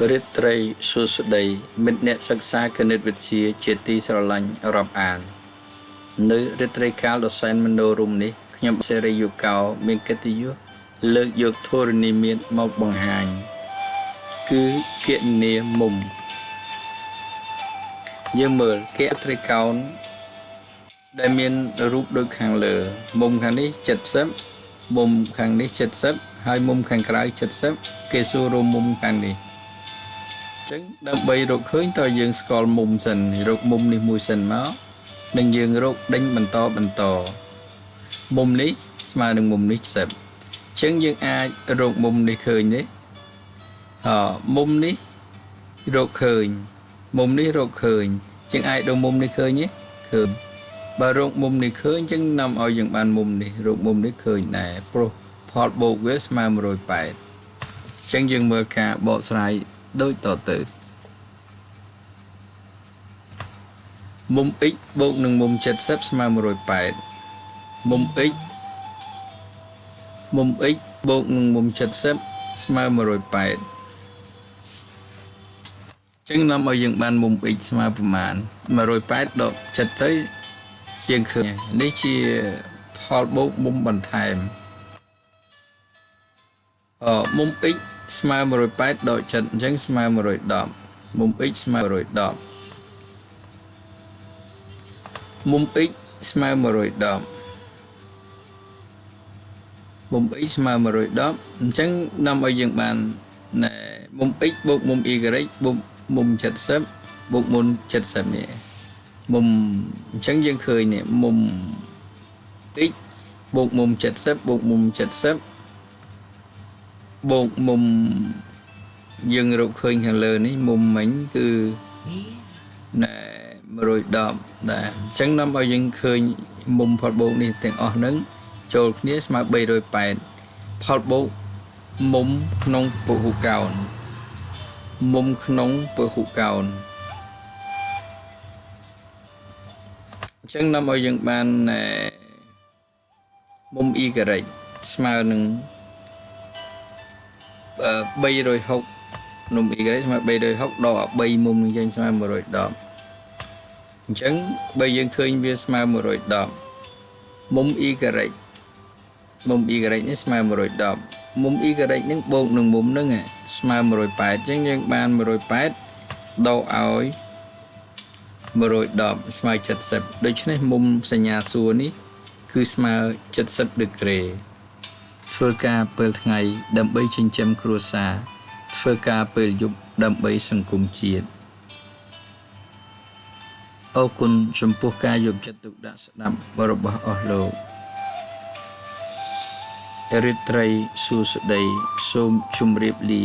រិទ្ធត្រីសួស្តីមិត្តអ្នកសិក្សាគណិតវិទ្យាជាទីស្រឡាញ់រាប់អាននៅរិទ្ធត្រីកាលដ៏សែនមនោរម្យនេះខ្ញុំសេរីយុកោមានកិត្តិយសលើកយកធរណីមាត្រមកបង្ហាញគឺគណនាមុំយើងមើលគណត្រីកោណដែលមានរូបដូចខាងលើមុំខាងនេះ70មុំខាងនេះ70ហើយមុំខាងក្រៅ70គេសួររកមុំខាងនេះចឹងដើម្បីរកឃើញតើយើងស្គាល់មុំសិនរកមុំនេះមួយសិនមកនិងយើងរកដេញបន្តមុំនេះស្មើនឹងមុំនេះ70ចឹងយើងអាចរកមុំនេះឃើញទេមុំនេះរកឃើញមុំនេះរកឃើញចឹងអាចរកមុំនេះឃើញទេឃើញបើរកមុំនេះឃើញចឹងនាំឲ្យយើងបានមុំនេះរកមុំនេះឃើញដែរព្រោះផលបូកវាស្មើ180ចឹងយើងមើលការបកស្រាយដូចតទៅមុំ x បូកនឹងមុំ70ស្មើ180មុំ x បូកនឹងមុំ70ស្មើ180ចឹងនាំឲ្យយើងបានមុំ x ស្មើប្រមាណ180ដក70ទៅយើងឃើញនេះជាផលបូកមុំបន្ថែមមុំ x ស្មើ180ដក7អញ្ចឹងស្មើ110មុំ x ស្មើ110មុំ x ស្មើ110មុំ x ស្មើ110អញ្ចឹងនាំឲ្យយើងបានមុំ x បូកមុំ y បូកមុំ70បូកមុំ70នេះមុំអញ្ចឹងយើងឃើញនេះមុំ x បូកមុំ70បូកមុំ70បូកមុំយើងរកឃើញខាងលើនេះមុំមិញគឺ110ដែរអញ្ចឹងនាំឲ្យយើងឃើញមុំផលបូកនេះទាំងអស់ហ្នឹងចូលគ្នាស្មើ380ផលបូកមុំក្នុងពហុកោណមុំក្នុងពហុកោណអញ្ចឹងនាំឲ្យយើងបានមុំ y ស្មើនឹង360មុំ y ស្មើ360ដក3មុំនឹងចេញស្មើ110អញ្ចឹងបើយើងឃើញវាស្មើ110មុំ y មុំ y នេះស្មើ110មុំ y នឹងបូកនឹងមុំនឹងស្មើ180អញ្ចឹងយើងបាន180ដកឲ្យ110ស្មើ70ដូច្នេះមុំសញ្ញាសួរនេះគឺស្មើ70ដឺក្រេធ្វើការពេលថ្ងៃដើម្បីចិញ្ចឹមគ្រួសារធ្វើការពេលយប់ដើម្បីសង្គមជាតិអរគុណចំពោះការយកចិត្តទុកដាក់ស្ដាប់របស់អស់លោករិទ្ធត្រីសួស្តីសូមជម្រាបលា